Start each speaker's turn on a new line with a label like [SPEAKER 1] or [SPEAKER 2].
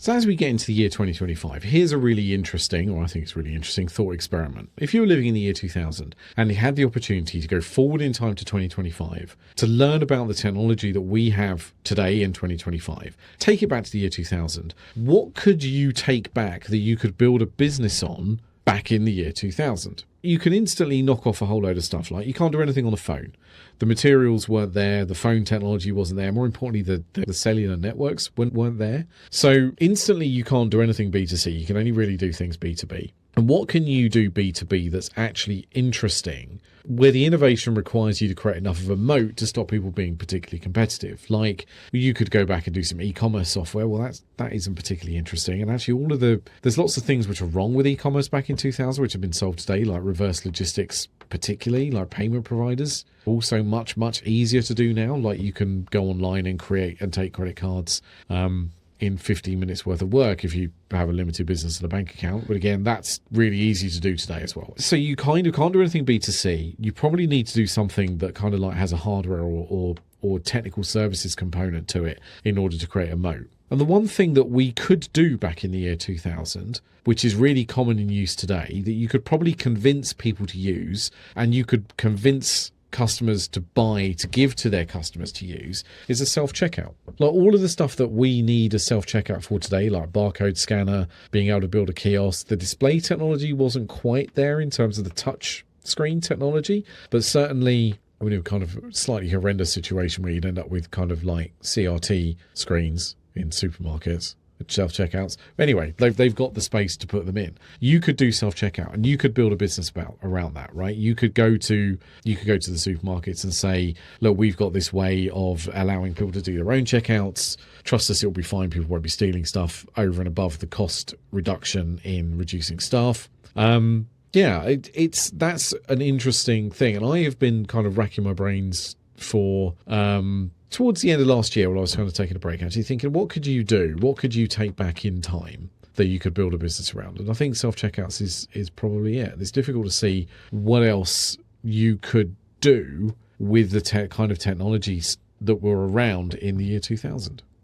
[SPEAKER 1] So as we get into the year 2025, here's a really interesting, or I think it's really interesting, thought experiment. If you were living in the year 2000 and you had the opportunity to go forward in time to 2025 to learn about the technology that we have today in 2025, take it back to the year 2000, what could you take back that you could build a business on back in the year 2000? You can instantly knock off a whole load of stuff, like you can't do anything on the phone. The materials weren't there, the phone technology wasn't there, more importantly, the cellular networks weren't there. So instantly you can't do anything B2C, you can only really do things B2B. And what can you do B2B that's actually interesting, where the innovation requires you to create enough of a moat to stop people being particularly competitive? Like, you could go back and do some e-commerce software. Well, that isn't particularly interesting. And actually, there's lots of things which are wrong with e-commerce back in 2000, which have been solved today, like reverse logistics, particularly like payment providers. Also much, much easier to do now. Like, you can go online and create and take credit cards in 15 minutes worth of work if you have a limited business and a bank account. But again, that's really easy to do today as well. So you kind of can't do anything B2C. You probably need to do something that kind of like has a hardware or technical services component to it in order to create a moat. And the one thing that we could do back in the year 2000, which is really common in use today, that you could probably convince people to use, and you could convince customers to buy, to give to their customers to use, is a self-checkout. Like all of the stuff that we need a self-checkout for today, like barcode scanner, being able to build a kiosk, the display technology wasn't quite there in terms of the touch screen technology, but certainly kind of slightly horrendous situation where you'd end up with kind of like CRT screens in supermarkets, self-checkouts. Anyway, they've got the space to put them in. You could do self-checkout and you could build a business around that, right? You could go to the supermarkets and say, look, we've got this way of allowing people to do their own checkouts. Trust us, it'll be fine. People won't be stealing stuff over and above the cost reduction in reducing staff. That's an interesting thing. And I have been kind of racking my brains for towards the end of last year, when I was kind of taking a break, actually thinking, what could you do? What could you take back in time that you could build a business around? And I think self-checkouts is probably it. It's difficult to see what else you could do with the kind of technologies that were around in the year 2000.